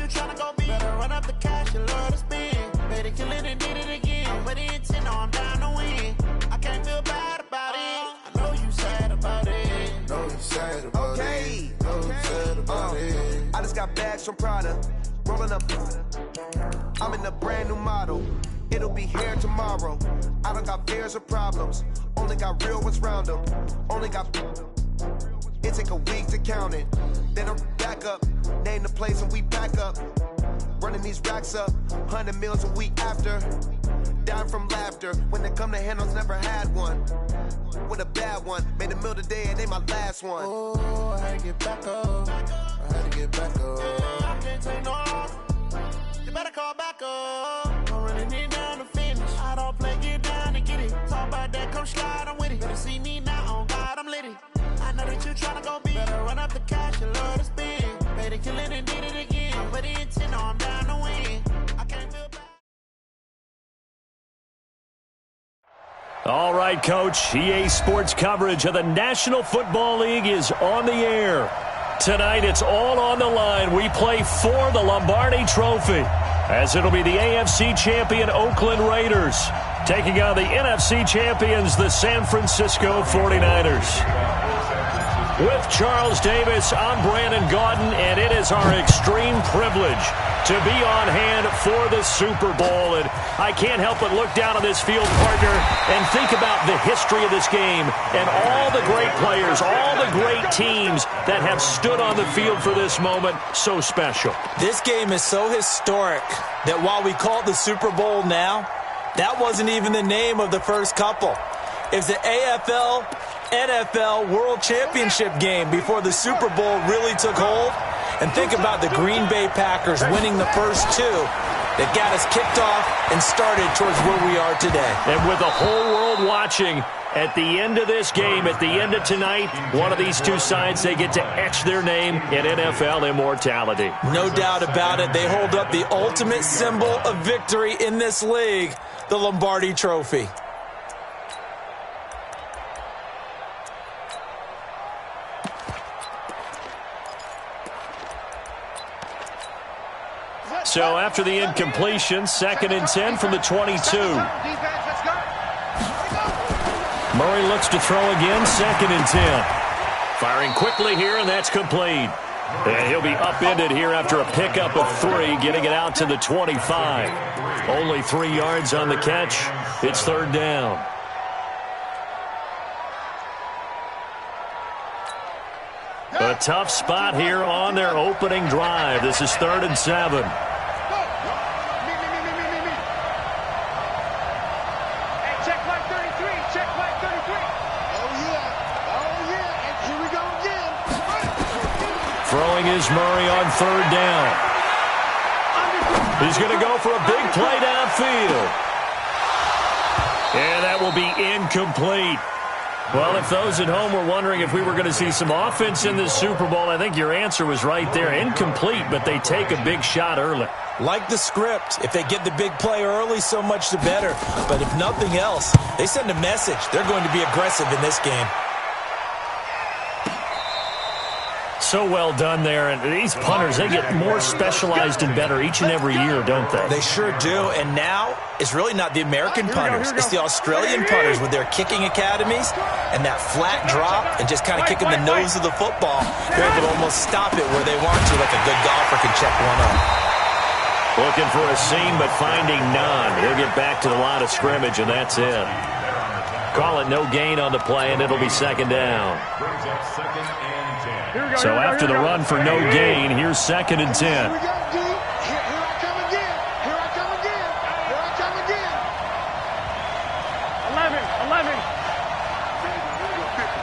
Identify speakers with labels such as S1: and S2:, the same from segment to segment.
S1: you tryna go be. Better run up the cash, you love to spend. Better kill it and did it again. I'm ready and 10, I'm down to win. I can't feel bad about it. I know you sad about it.
S2: Know you sad about it. Know you sad about it. I just got bags from Prada. Rolling up. I'm in a brand new model. It'll be here tomorrow. I don't got fears or problems. Only got real ones round them. Only got. It take a week to count it. Then I'm back up. Name the place and we back up. Running these racks up. 100 meals a week after. Down from laughter. When they come to handles, never had one. With a bad one. Made a meal today and they my last one.
S1: Oh, I had to get back up. I had to get back up. I can't take no loss. You better call back up. I'm running it down to finish. I don't play, get down and get it. Talk about that, come slide, I'm with it. Better see me now, on God, I'm lit it. I know that you tryna go be. Better run up the cash, you love to spend. Better kill it and did it again. I'm ready and 10, I'm down to win. I can't feel bad.
S3: All right, Coach. EA Sports coverage of the National Football League is on the air. Tonight, it's all on the line. We play for the Lombardi Trophy, as it'll be the AFC champion Oakland Raiders taking on the NFC champions, the San Francisco 49ers. With Charles Davis, I'm Brandon Gaudin, and it is our extreme privilege to be on hand for the Super Bowl. And I can't help but look down on this field, partner, and think about the history of this game and all the great players, all the great teams that have stood on the field for this moment. So special.
S4: This game is so historic that while we call it the Super Bowl now, that wasn't even the name of the first couple. It was the AFL NFL World Championship game before the Super Bowl really took hold. And think about the Green Bay Packers winning the first two that got us kicked off and started towards where we are today.
S3: And with the whole world watching, at the end of this game, at the end of tonight, one of these two sides, they get to etch their name in NFL immortality.
S4: No doubt about it. They hold up the ultimate symbol of victory in this league, the Lombardi Trophy.
S3: So after the incompletion, 2nd and 10 from the 22. Murray looks to throw again, 2nd and 10. Firing quickly here, and that's complete. And he'll be upended here after a pickup of 3, getting it out to the 25. Only 3 yards on the catch. It's 3rd down. A tough spot here on their opening drive. This is 3rd and 7. Throwing is Murray on 3rd down. He's going to go for a big play downfield. And that will be incomplete. Well, if those at home were wondering if we were going to see some offense in this Super Bowl, I think your answer was right there. Incomplete, but they take a big shot early.
S4: Like the script, if they get the big play early, so much the better. But if nothing else, they send a message. They're going to be aggressive in this game.
S3: So well done there. And these punters, they get more specialized and better each and every year, don't they?
S4: They sure do. And now it's really not the American punters. It's the Australian punters with their kicking academies and that flat drop and just kind of kicking the nose of the football. They're able to almost stop it where they want to, like a good golfer can check one up.
S3: Looking for a seam, but finding none. He'll get back to the line of scrimmage, and that's it. Call it no gain on the play, and it'll be 2nd down. So after the run for no gain, here's 2nd and 10.
S5: Here I come again. Here I come again. Here I come again. 11.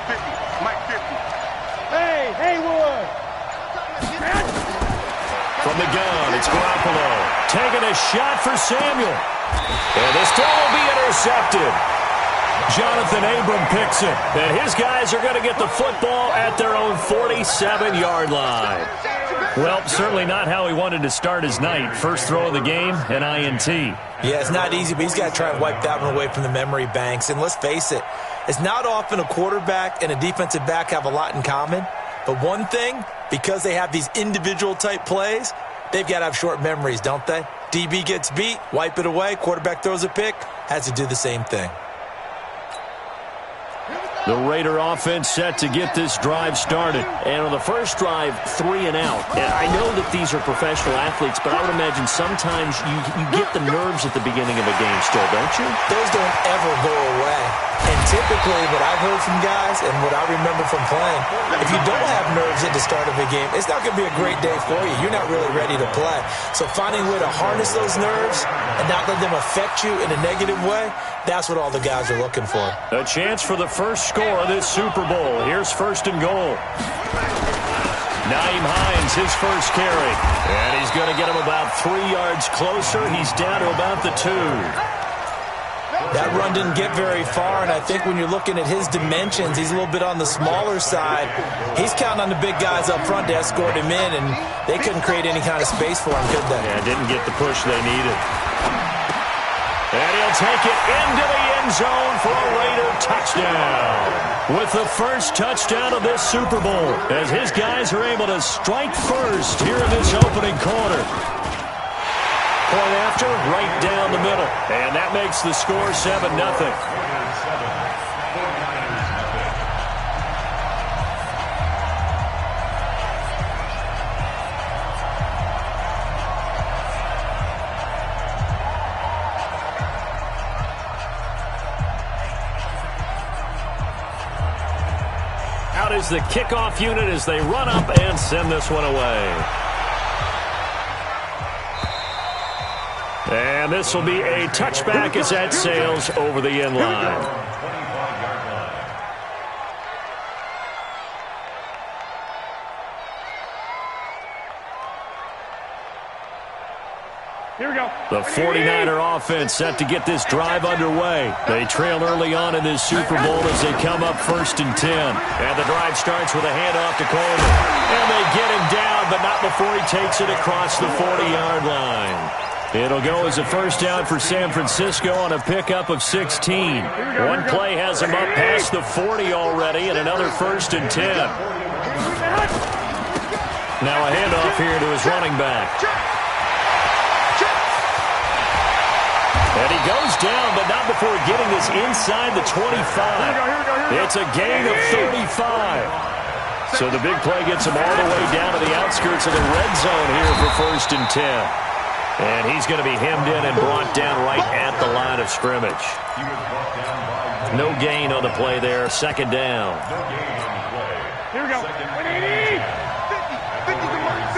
S5: 50. Mike 50. Hey, Wood.
S3: From the gun, it's Garoppolo. Taking a shot for Samuel. And this throw will be intercepted. Jonathan Abram picks it. And his guys are going to get the football at their own 47-yard line. Well, certainly not how he wanted to start his night. First throw of the game, an INT.
S4: Yeah, it's not easy, but he's got to try and wipe that one away from the memory banks. And let's face it, it's not often a quarterback and a defensive back have a lot in common. But one thing, because they have these individual type plays, they've got to have short memories, don't they? DB gets beat, wipe it away, quarterback throws a pick, has to do the same thing.
S3: The Raider offense set to get this drive started. And on the first drive, 3 and out. And I know that these are professional athletes, but I would imagine sometimes you get the nerves at the beginning of a game still, don't you?
S4: Those don't ever go away. And typically, what I've heard from guys and what I remember from playing, if you don't have nerves at the start of a game, it's not going to be a great day for you. You're not really ready to play. So finding a way to harness those nerves and not let them affect you in a negative way, that's what all the guys are looking for.
S3: A chance for the first score of this Super Bowl. Here's 1st and goal. Nyheim Hines, his first carry. And he's going to get him about 3 yards closer. He's down to about the 2.
S4: That run didn't get very far, and I think when you're looking at his dimensions, he's a little bit on the smaller side. He's counting on the big guys up front to escort him in, and they couldn't create any kind of space for him, could they?
S3: Yeah, didn't get the push they needed. And he'll take it into the end zone for a Raider touchdown. With the first touchdown of this Super Bowl, as his guys are able to strike first here in this opening quarter. Point after, right down the middle. And that makes the score 7-0. Out is the kickoff unit as they run up and send this one away. And this will be a touchback as that sails over the end line.
S5: Here we go.
S3: The 49er offense set to get this drive underway. They trail early on in this Super Bowl as they come up 1st and 10. And the drive starts with a handoff to Coleman. And they get him down, but not before he takes it across the 40-yard line. It'll go as a first down for San Francisco on a pickup of 16. One play has him up past the 40 already, and another 1st and 10. Now a handoff here to his running back. And he goes down, but not before getting this inside the 25. It's a gain of 35. So the big play gets him all the way down to the outskirts of the red zone here for 1st and 10. And he's going to be hemmed in and brought down right at the line of scrimmage. No gain on the play there. 2nd down.
S5: Here we go. 180.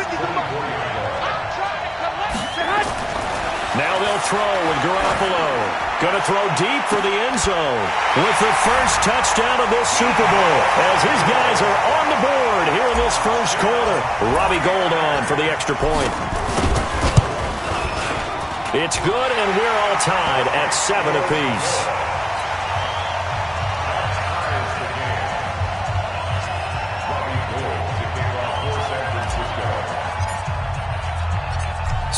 S5: 50 the mark.
S3: Now they'll throw with Garoppolo. Going to throw deep for the end zone with the first touchdown of this Super Bowl as his guys are on the board here in this first quarter. Robbie Gould on for the extra point. It's good, and we're all tied at 7 apiece.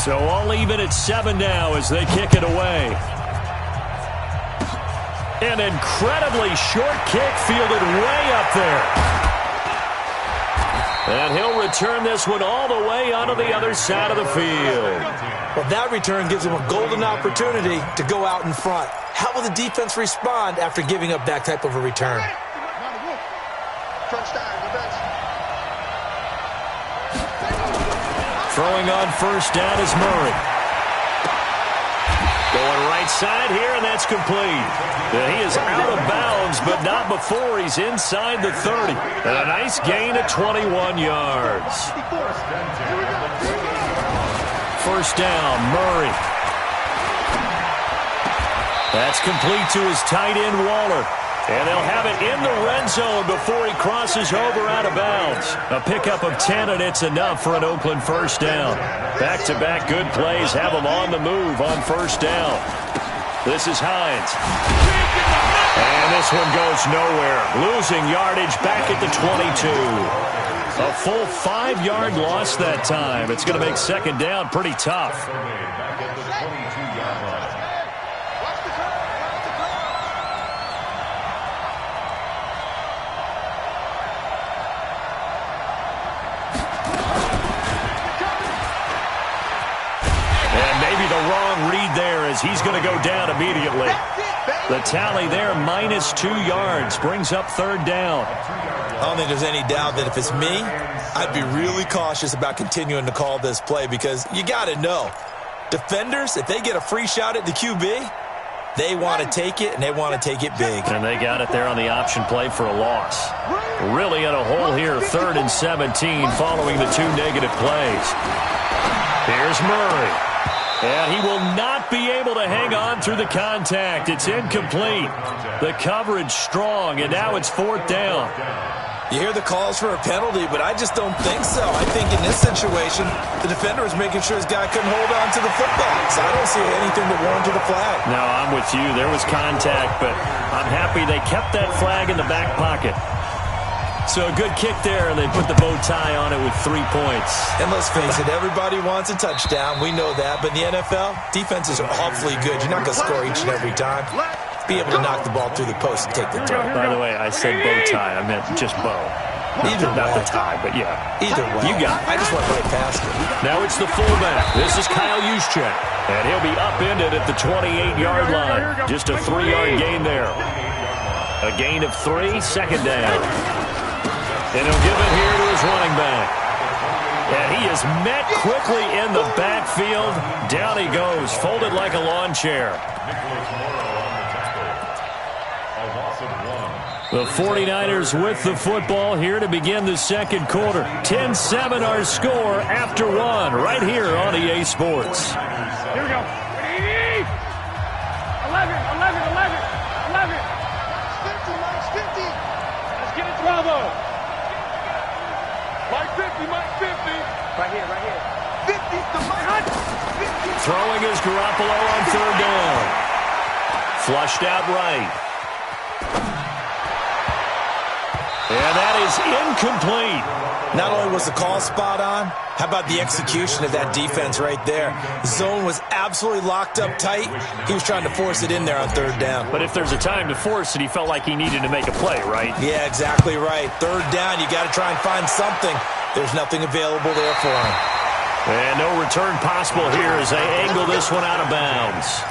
S3: So all even at 7 now as they kick it away. An incredibly short kick fielded way up there. And he'll return this one all the way onto the other side of the field.
S4: Well, that return gives him a golden opportunity to go out in front. How will the defense respond after giving up that type of a return?
S3: Throwing on first down is Murray. Going right side here, and that's complete. He is out of bounds, but not before he's inside the 30. And a nice gain of 21 yards. First down, Murray. That's complete to his tight end, Waller. And they'll have it in the red zone before he crosses over out of bounds. A pickup of 10, and it's enough for an Oakland first down. Back-to-back good plays have them on the move on first down. This is Hines. And this one goes nowhere. Losing yardage back at the 22. A full 5-yard loss that time. It's going to make second down pretty tough. as he's going to go down immediately. The tally there, -2 yards, brings up third down.
S4: I don't think there's any doubt that if it's me, I'd be really cautious about continuing to call this play because you got to know, defenders, if they get a free shot at the QB, they want to take it, and they want to take it big.
S3: And they got it there on the option play for a loss. Really in a hole here, 3rd and 17 following the 2 negative plays. Here's Murray. And he will not be able to hang on through the contact. It's incomplete. The coverage strong, and now it's 4th down.
S4: You hear the calls for a penalty, but I just don't think so. I think in this situation, the defender was making sure his guy couldn't hold on to the football. So I don't see anything that warranted a flag.
S3: No, I'm with you. There was contact, but I'm happy they kept that flag in the back pocket. So a good kick there, and they put the bow tie on it with 3 points.
S4: And let's face it, everybody wants a touchdown. We know that. But in the NFL, defenses are awfully good. You're not going to score each and every time. Be able to knock the ball through the post and take the throw.
S3: By the way, I said bow tie. I meant just bow.
S4: Either
S3: Not
S4: way.
S3: the tie, but yeah.
S4: Either way.
S3: You got it.
S4: I just went right past it.
S3: Now it's the fullback. This is Kyle Juszczyk. And he'll be upended at the 28-yard line. Just a 3-yard gain there. A gain of 3, 2nd down. And he'll give it here to his running back. And he is met quickly in the backfield. Down he goes, folded like a lawn chair. The 49ers with the football here to begin the 2nd quarter. 10-7 our score after 1 right here on EA Sports.
S5: Here we go. 11. 50. Let's get it, Bravo. Mike 50. Right here. 50's the Mike.
S3: Throwing is Garoppolo on 3rd down. Flushed out right. And that is incomplete.
S4: Not only was the call spot on, how about the execution of that defense right there? Zone was absolutely locked up tight. He was trying to force it in there on 3rd down.
S3: But if there's a time to force it, he felt like he needed to make a play, right?
S4: Yeah, exactly right. 3rd down, you got to try and find something. There's nothing available there for him.
S3: And no return possible here as they angle this one out of bounds.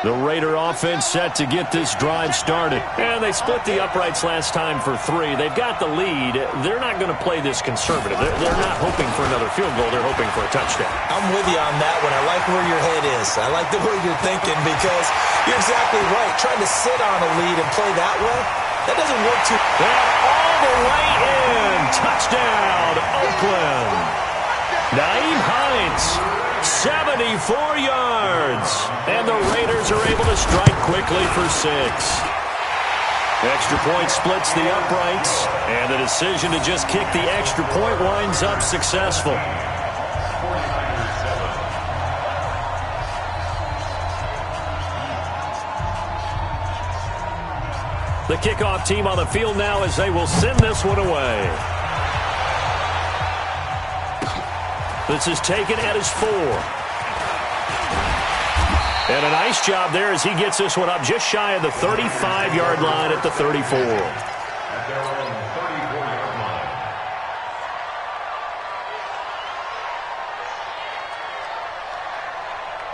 S3: The Raider offense set to get this drive started. And they split the uprights last time for 3. They've got the lead. They're not going to play this conservative. They're not hoping for another field goal. They're hoping for a touchdown.
S4: I'm with you on that one. I like where your head is. I like the way you're thinking because you're exactly right. Trying to sit on a lead and play that way, that doesn't work too well.
S3: And all the way in. Touchdown, Oakland. Nyheim Hines, 74 yards. And the Raiders are able to strike quickly for 6. Extra point splits the uprights. And the decision to just kick the extra point winds up successful. The kickoff team on the field now as they will send this one away. This is taken at his 4. And a nice job there as he gets this one up just shy of the 35-yard line at the 34.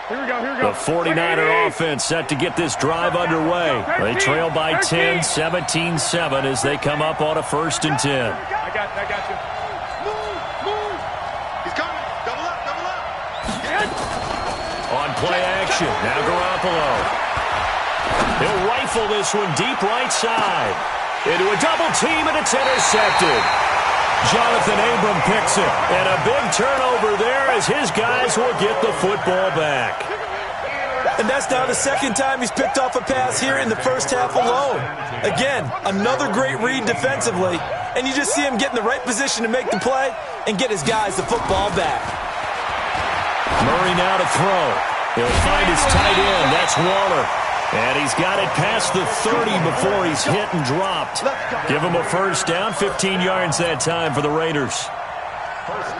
S5: Here we go.
S3: The 49er offense set to get this drive underway. They trail by 10, 17-7 as they come up on a 1st and 10.
S5: I got you. Move. He's coming. Double up.
S3: On play action, now Garoppolo. He'll rifle this one deep right side. Into a double team, and it's intercepted. Jonathan Abram picks it. And a big turnover there as his guys will get the football back.
S4: And that's now the 2nd time he's picked off a pass here in the first half alone. Again, another great read defensively. And you just see him get in the right position to make the play and get his guys the football back.
S3: Murray now to throw. He'll find his tight end. That's Waller. And he's got it past the 30 before he's hit and dropped. Give him a 1st down, 15 yards that time for the Raiders.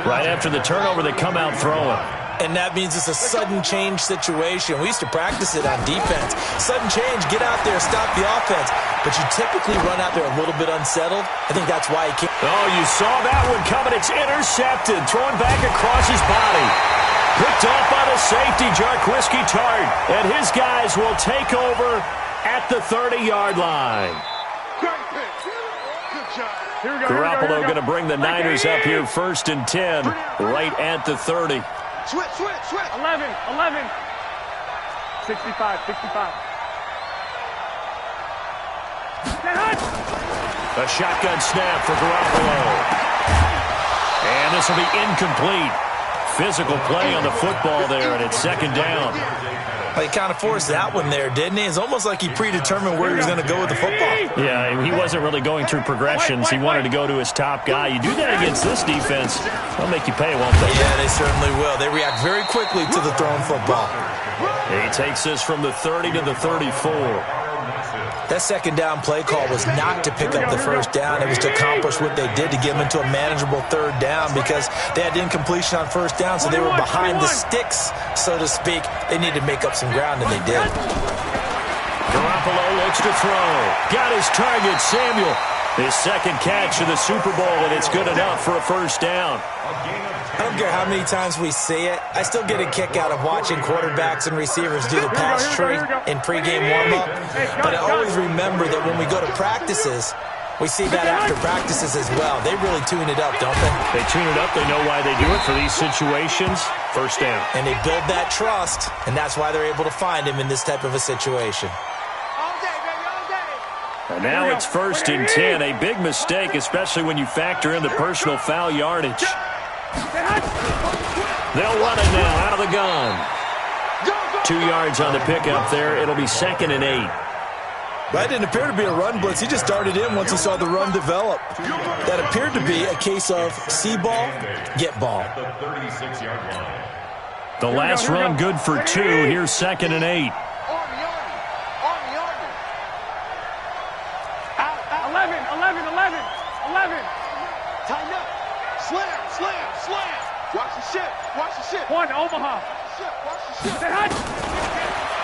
S3: Right after the turnover, they come out throwing.
S4: And that means it's a sudden change situation. We used to practice it on defense. Sudden change, get out there, stop the offense. But you typically run out there a little bit unsettled. I think that's why he can't.
S3: Oh, you saw that one coming. It's intercepted. Thrown back across his body. Picked off by the safety, Jarquiski Tart. And his guys will take over at the 30-yard line.
S5: Great pick. Good job.
S3: Garoppolo going to bring the Niners up here 1st and 10, right at the 30.
S5: Switch.
S6: 11. 65.
S3: A shotgun snap for Garoppolo. And this will be incomplete. Physical play on the football there, and it's 2nd down.
S4: Well, he kind of forced that one there, didn't he? It's almost like he predetermined where he was going to go with the football.
S3: Yeah, he wasn't really going through progressions. He wanted to go to his top guy. You do that against this defense, they'll make you pay, won't they?
S4: Yeah, they certainly will. They react very quickly to the thrown football.
S3: He takes this from the 30 to the 34.
S4: That 2nd down play call was not to pick up the 1st down. It was to accomplish what they did to get them into a manageable 3rd down because they had incompletion on 1st down, so they were behind the sticks, so to speak. They needed to make up some ground, and they did.
S3: Garoppolo looks to throw. Got his target, Samuel. His 2nd catch of the Super Bowl, and it's good enough for a 1st down.
S4: I don't care how many times we see it. I still get a kick out of watching quarterbacks and receivers do the pass tree in pregame warm-up. But I always remember that when we go to practices, we see that after practices as well. They really tune it up, don't they?
S3: They tune it up. They know why they do it for these situations. 1st down.
S4: And they build that trust, and that's why they're able to find him in this type of a situation.
S3: And now it's 1st and 10. A big mistake, especially when you factor in the personal foul yardage. They'll run it now out of the gun. 2 yards on the pickup there. It'll be 2nd and 8.
S4: That didn't appear to be a run blitz. He just darted in once he saw the run develop. That appeared to be a case of see ball, get ball.
S3: The last run good for 2. Here's 2nd and 8.
S6: 11.
S5: Tighten up. Slam. Watch the ship.
S6: One, Omaha.
S5: Watch the ship.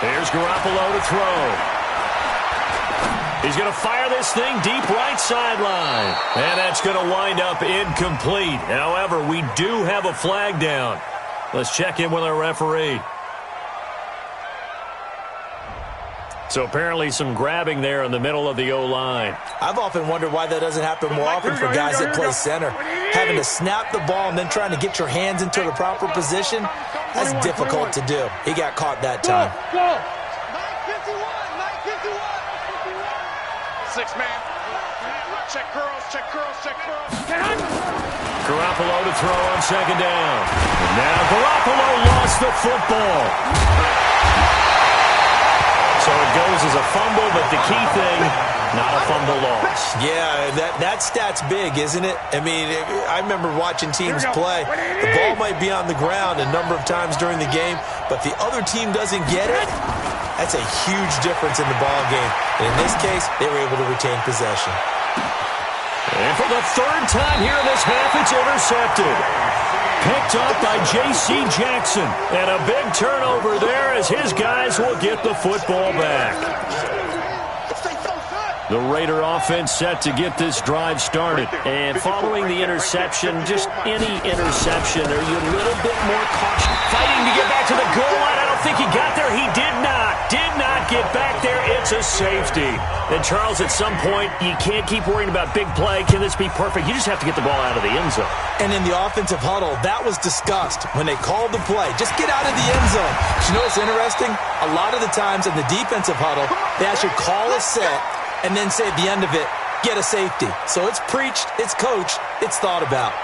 S3: Here's Garoppolo to throw. He's going to fire this thing deep right sideline. And that's going to wind up incomplete. However, we do have a flag down. Let's check in with our referee. So apparently some grabbing there in the middle of the O-line.
S4: I've often wondered why that doesn't happen more often for guys that play center. Having to snap the ball and then trying to get your hands into the proper position, that's difficult to do. He got caught that time.
S5: 951. 6-man. Check curls.
S3: Garoppolo to throw on 2nd down. And now Garoppolo lost the football. So it goes as a fumble, but the key thing, not a fumble loss.
S4: Yeah, that stat's big, isn't it? I mean, I remember watching teams play. The ball might be on the ground a number of times during the game, but the other team doesn't get it. That's a huge difference in the ball game. And in this case, they were able to retain possession.
S3: And for the 3rd time here in this half, it's intercepted. Picked up by J.C. Jackson. And a big turnover there as his guys will get the football back. The Raider offense set to get this drive started. And following the interception, just any interception, are you a little bit more cautious? Fighting to get back to the goal line. I don't think he got there. He did not get back there. It's a safety. And Charles, at some point, you can't keep worrying about big play. Can this be perfect? You just have to get the ball out of the end zone.
S4: And in the offensive huddle, that was discussed when they called the play. Just get out of the end zone. But you know what's interesting? A lot of the times in the defensive huddle, they actually call a set and then say at the end of it, get a safety. So it's preached, it's coached, it's thought about.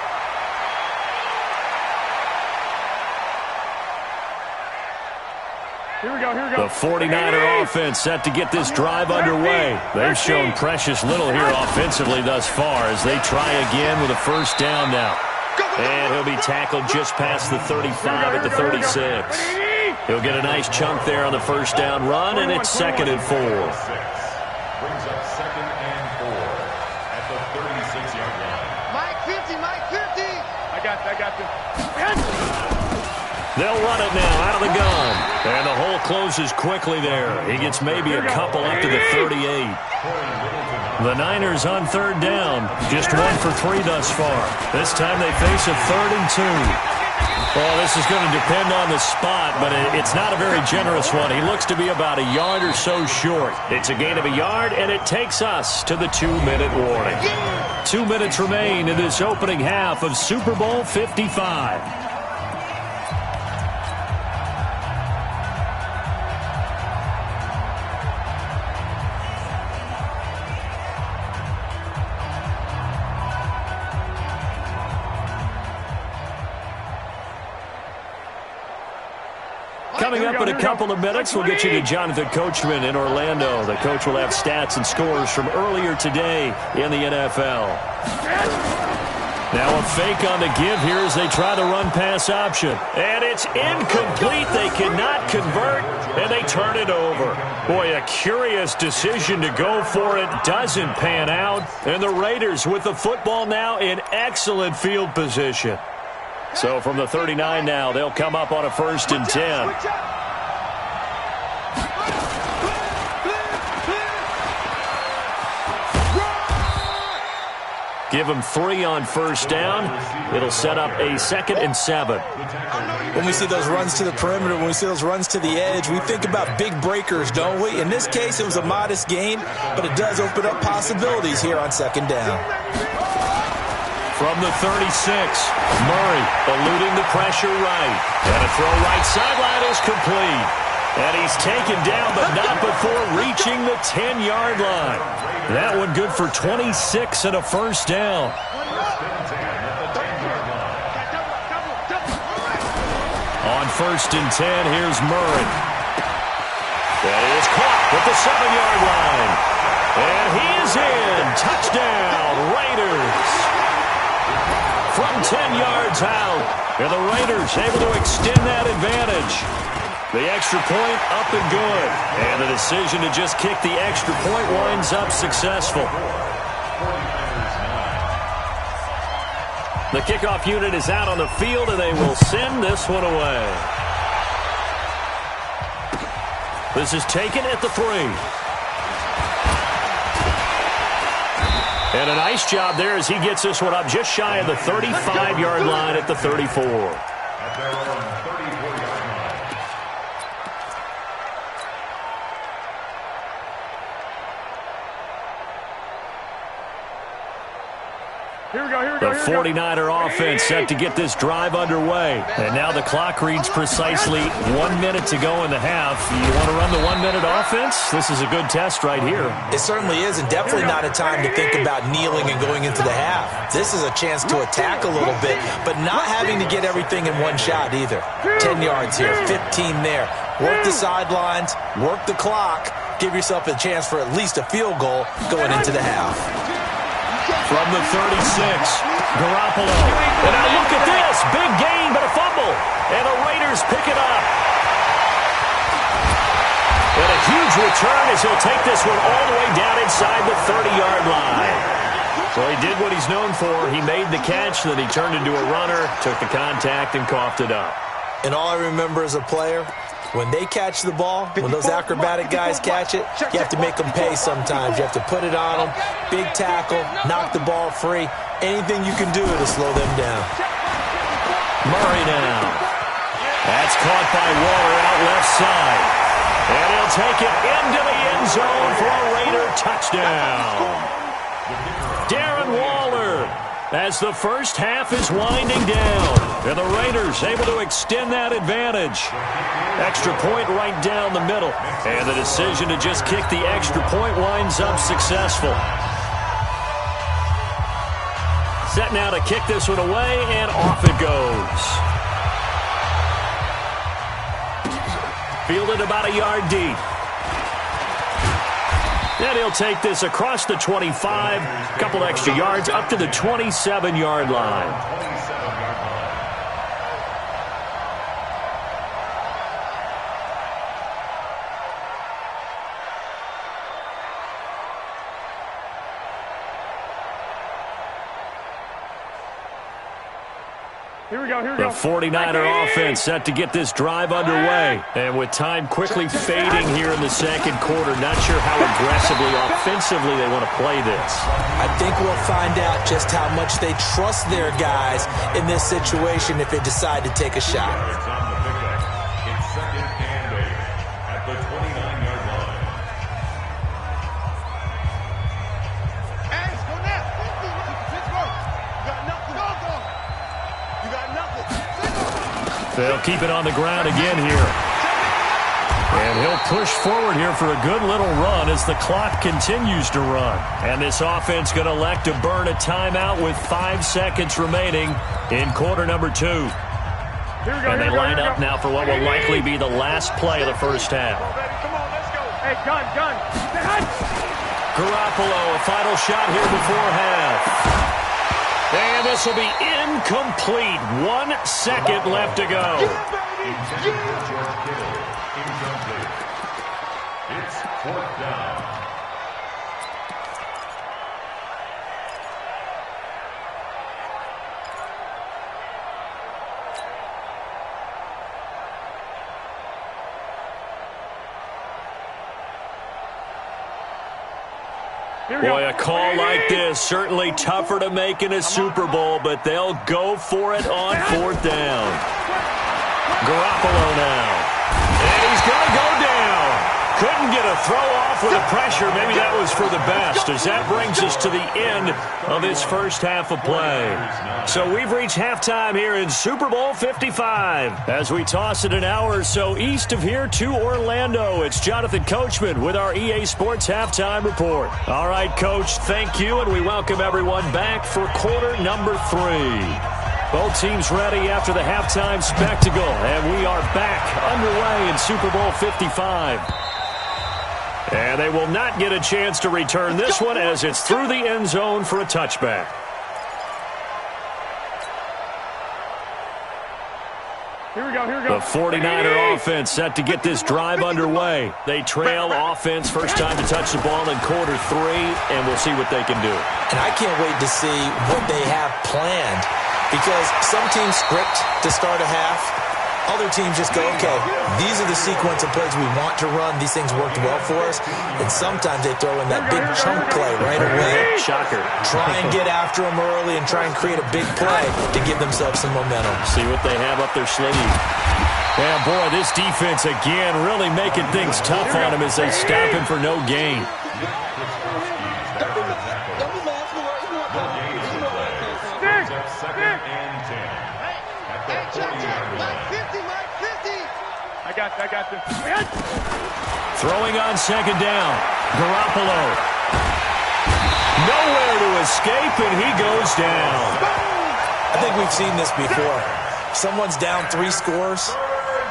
S6: Here we go.
S3: The 49er offense set to get this drive underway. They've shown precious little here offensively thus far as they try again with a 1st down now. And he'll be tackled just past the 35 at the 36. He'll get a nice chunk there on the 1st down run, and it's 2nd and 4.
S5: Brings up 2nd and 4 at the 36-yard line. Mike 50.
S6: I got this.
S3: They'll run it now out of the gun. And the hole closes quickly there. He gets maybe a couple up to the 38. The Niners on third down. Just 1 for 3 thus far. This time they face a 3rd and 2. Well, this is going to depend on the spot, but it's not a very generous one. He looks to be about a yard or so short. It's a gain of a yard, and it takes us to the 2-minute warning. 2 minutes remain in this opening half of Super Bowl 55. Coming up in a couple of minutes, we'll get you to Jonathan Coachman in Orlando. The coach will have stats and scores from earlier today in the NFL. Now a fake on the give here as they try the run-pass option. And it's incomplete. They cannot convert, and they turn it over. Boy, a curious decision to go for it. Doesn't pan out. And the Raiders with the football now in excellent field position. So from the 39 now, they'll come up on a 1st and 10. Give them 3 on 1st down. It'll set up a 2nd and 7.
S4: When we see those runs to the perimeter, when we see those runs to the edge, we think about big breakers, don't we? In this case, it was a modest gain, but it does open up possibilities here on 2nd down.
S3: From the 36, Murray eluding the pressure right. And a throw right sideline is complete. And he's taken down, but not before reaching the 10-yard line. That one good for 26 and a 1st down. On 1st and 10, here's Murray. That is caught at the 7-yard line. And he is in. Touchdown, Raiders. From 10 yards out, and the Raiders able to extend that advantage. The extra point up and good. And the decision to just kick the extra point winds up successful. The kickoff unit is out on the field, and they will send this one away. This is taken at the 3. And a nice job there as he gets this one up just shy of the 35-yard line at the 34. The 49er offense set to get this drive underway. And now the clock reads precisely 1 minute to go in the half. You want to run the 1-minute offense? This is a good test right here.
S4: It certainly is, and definitely not a time to think about kneeling and going into the half. This is a chance to attack a little bit, but not having to get everything in one shot either. 10 yards here, 15 there. Work the sidelines, work the clock, give yourself a chance for at least a field goal going into the half.
S3: From the 36, Garoppolo. And now look at this. Big gain, but a fumble. And the Raiders pick it up. And a huge return as he'll take this one all the way down inside the 30-yard line. So he did what he's known for. He made the catch, then he turned into a runner, took the contact, and coughed it up.
S4: And all I remember as a player, when they catch the ball, when those acrobatic guys catch it, you have to make them pay sometimes. You have to put it on them, big tackle, knock the ball free. Anything you can do to slow them down.
S3: Murray now. That's caught by Waller out left side. And he'll take it into the end zone for a Raider touchdown. Darren Waller, as the first half is winding down. And the Raiders able to extend that advantage. Extra point right down the middle. And the decision to just kick the extra point winds up successful. Set now to kick this one away, and off it goes. Fielded about a yard deep. Then he'll take this across the 25, a couple extra yards up to the 27-yard line. The 49er offense set to get this drive underway. And with time quickly fading here in the second quarter, not sure how aggressively, offensively they want to play this.
S4: I think we'll find out just how much they trust their guys in this situation if they decide to take a shot.
S5: It's on the pickup. It's 2nd and 8 at the 29-yard line.
S6: Let's go now. Pittsburgh. You got nothing. You got nothing.
S3: They'll keep it on the ground again here. And he'll push forward here for a good little run as the clock continues to run. And this offense going to elect to burn a timeout with 5 seconds remaining in quarter number 2. And they line up now for what will likely be the last play of the first half.
S6: Come on, let's go. Hey, gun.
S3: Garoppolo, a final shot here before half. And this will be incomplete. 1 second left to go.
S5: Intended for George Kittle. Incomplete. It's 4th down.
S3: Boy, a call like this, certainly tougher to make in a Super Bowl, but they'll go for it on 4th down. Garoppolo now. And he's going to go down. Couldn't get a throw off with the pressure. Maybe that was for the best, as that brings us to the end of this first half of play. So we've reached halftime here in Super Bowl 55. As we toss it an hour or so east of here to Orlando, it's Jonathan Coachman with our EA Sports Halftime Report. All right, Coach, thank you, and we welcome everyone back for quarter number 3. Both teams ready after the halftime spectacle, and we are back underway in Super Bowl 55. And they will not get a chance to return this one as it's through the end zone for a touchback. The 49er offense set to get this drive underway. They trail offense, first time to touch the ball in quarter 3, and we'll see what they can do.
S4: And I can't wait to see what they have planned, because some teams script to start a half. Other teams just go, okay, these are the sequence of plays we want to run. These things worked well for us. And sometimes they throw in that big chunk play right away.
S3: Shocker.
S4: Try and get after them early and try and create a big play to give themselves some momentum.
S3: See what they have up their sleeve. Yeah, boy, this defense again really making things tough on him as they stop him for no gain.
S5: Second and 10 at the 40-yard line.
S6: I got this.
S3: Throwing on second down. Garoppolo. Nowhere to escape, and he goes down.
S4: I think we've seen this before. Someone's down 3 scores.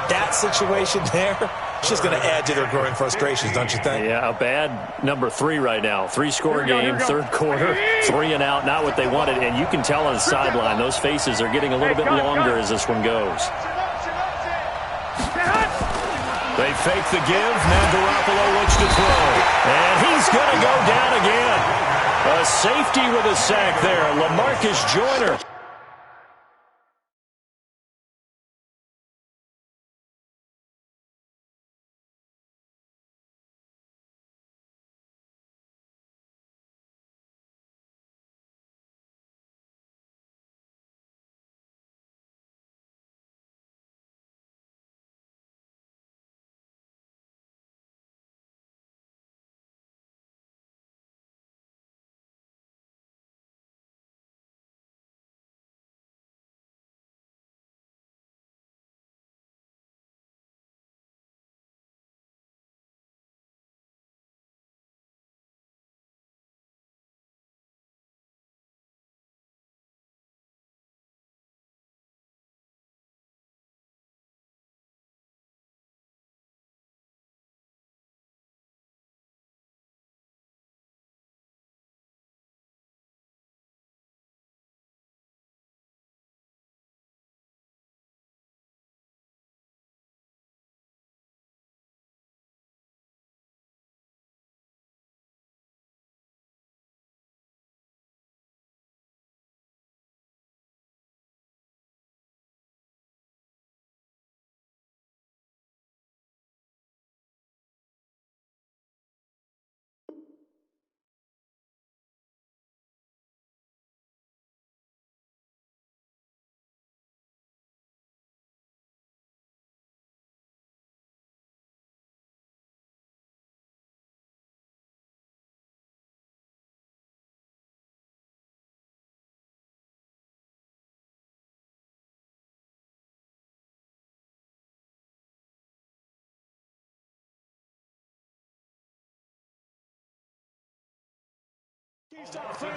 S4: That situation there, it's just going to add to their growing frustrations, don't you think?
S3: Yeah, a bad number 3 right now. 3-score game, third quarter, 3 and out, not what they wanted. And you can tell on the sideline, those faces are getting a little bit longer as this one goes. They fake the give. Now Garoppolo looks to throw. And he's going to go down again. A safety with a sack there. LaMarcus Joyner.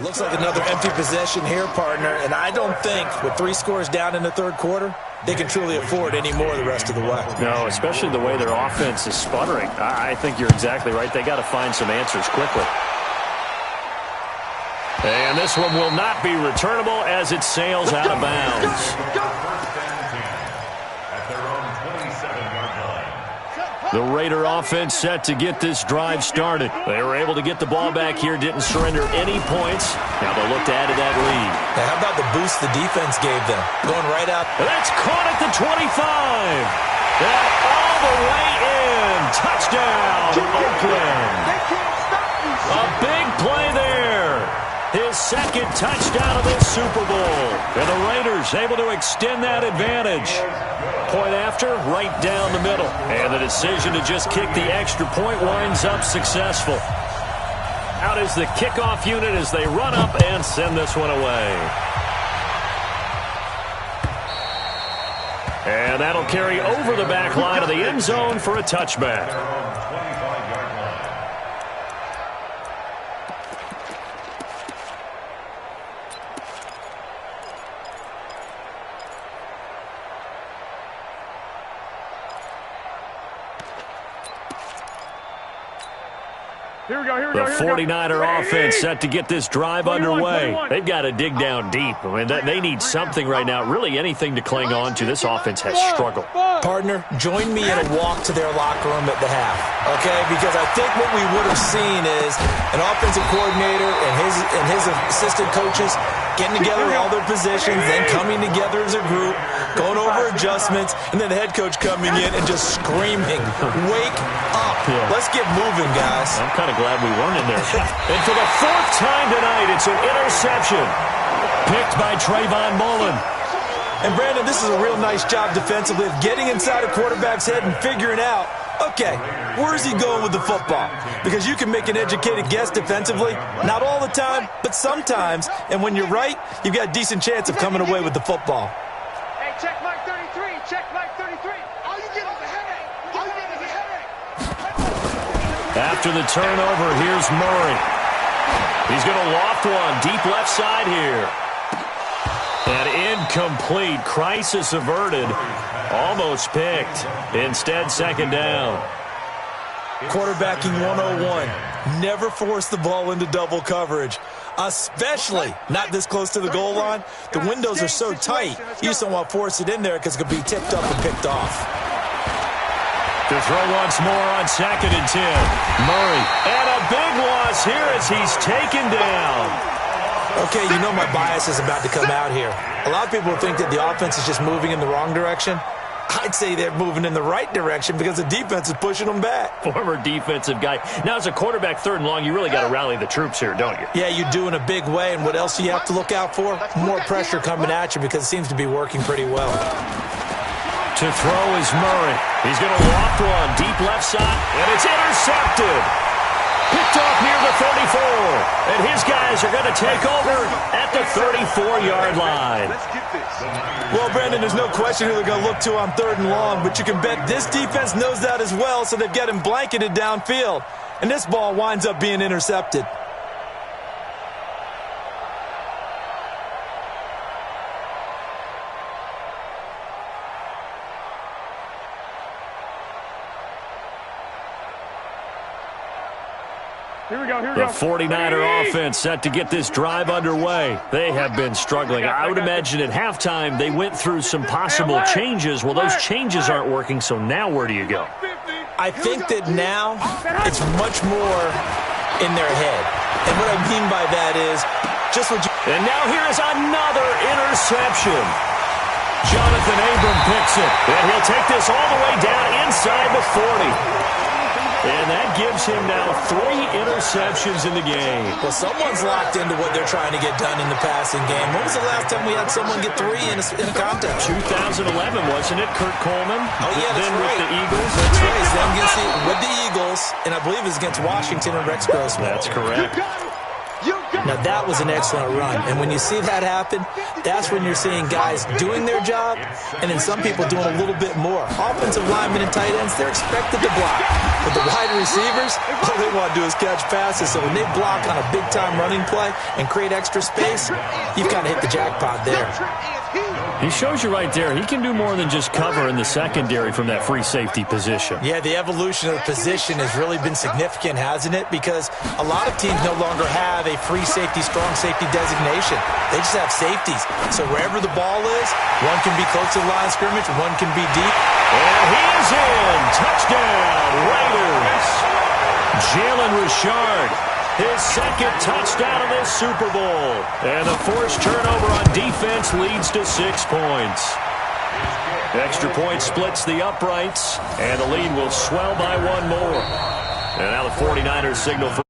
S4: Looks like another empty possession here, partner, and I don't think with 3 scores down in the third quarter, they can truly afford any more the rest of the way.
S3: No, especially the way their offense is sputtering. I think you're exactly right. They got to find some answers quickly. And this one will not be returnable as it sails out of bounds. The Raider offense set to get this drive started. They were able to get the ball back here, didn't surrender any points. Now they'll look to add to that lead.
S4: Now how about the boost the defense gave them? Going right out.
S3: That's caught at the 25. And all the way in. Touchdown, Oakland. A big play there. His second touchdown of this Super Bowl. And the Raiders able to extend that advantage. Point after, right down the middle. And the decision to just kick the extra point winds up successful. Out is the kickoff unit as they run up and send this one away. And that'll carry over the back line of the end zone for a touchback. The 49er offense set to get this drive underway. They've got to dig down deep. I mean, they need something right now, really anything to cling on to. This offense has struggled.
S4: Partner, join me in a walk to their locker room at the half, okay? Because I think what we would have seen is an offensive coordinator and his assistant coaches getting together all their positions, then coming together as a group, going over adjustments, and then the head coach coming in and just screaming, wake up. Yeah. Let's get moving, guys.
S3: I'm kind of glad we weren't in there. And for the 4th time tonight, it's an interception. Picked by Trayvon Mullen.
S4: And, Brandon, this is a real nice job defensively of getting inside a quarterback's head and figuring out, okay, where is he going with the football? Because you can make an educated guess defensively. Not all the time, but sometimes. And when you're right, you've got a decent chance of coming away with the football.
S6: Hey, check Mike 33. Check Mike 33. All you get is a headache. All you get is a headache.
S3: After the turnover, here's Murray. He's going to loft one deep left side here. And incomplete. Crisis averted. Almost picked. Instead, second down.
S4: Quarterbacking 101. Never force the ball into double coverage, especially not this close to the goal line. The windows are so tight, you just don't want to force it in there because it could be tipped up and picked off.
S3: To throw once more on 2nd and 10. Murray. And a big loss here as he's taken down.
S4: Okay, you know my bias is about to come out here. A lot of people think that the offense is just moving in the wrong direction. I'd say they're moving in the right direction because the defense is pushing them back.
S3: Former defensive guy. Now, as a quarterback 3rd and long, you really got to rally the troops here, don't you?
S4: Yeah, you do in a big way. And what else do you have to look out for? More pressure coming at you because it seems to be working pretty well.
S3: To throw is Murray. He's going to loft one deep left side, and it's intercepted. Picked off near the 34. And his guys are going to take over at the 34-yard line.
S6: Let's get this.
S4: Well, Brandon, there's no question who they're going to look to on 3rd and long, but you can bet this defense knows that as well, so they've got him blanketed downfield. And this ball winds up being intercepted.
S3: The 49er offense set to get this drive underway. They have been struggling. I would imagine at halftime they went through some possible changes. Well, those changes aren't working, so now where do you go?
S4: I think that now it's much more in their head. And what I mean by that is just what you...
S3: And now here is another interception. Jonathan Abram picks it. And he'll take this all the way down inside the 40. And that gives him now 3 interceptions in the game.
S4: Well, someone's locked into what they're trying to get done in the passing game. When was the last time we had someone get 3 in a contest?
S3: 2011, wasn't it? Kurt Coleman?
S4: Oh, yeah, that's
S3: then
S4: right.
S3: with the Eagles.
S4: That's right. Then with the Eagles, and I believe it's against Washington and Rex Grossman.
S3: That's correct.
S6: You got
S4: Now, that was an excellent run. And when you see that happen, that's when you're seeing guys doing their job and then some people doing a little bit more. Offensive linemen and tight ends, they're expected to block. But the wide receivers, all they want to do is catch passes. So when they block on a big-time running play and create extra space, you've kind of hit the jackpot there.
S3: He shows you right there, he can do more than just cover in the secondary from that free safety position.
S4: Yeah, the evolution of the position has really been significant, hasn't it? Because a lot of teams no longer have a free safety, strong safety designation. They just have safeties. So wherever the ball is, one can be close to the line of scrimmage, one can be deep.
S3: And he is in. Touchdown, Raiders. Jalen Richard, his second touchdown of this Super Bowl. And the forced turnover on defense leads to 6 points. Extra point splits the uprights, and the lead will swell by one more. And now the 49ers signal for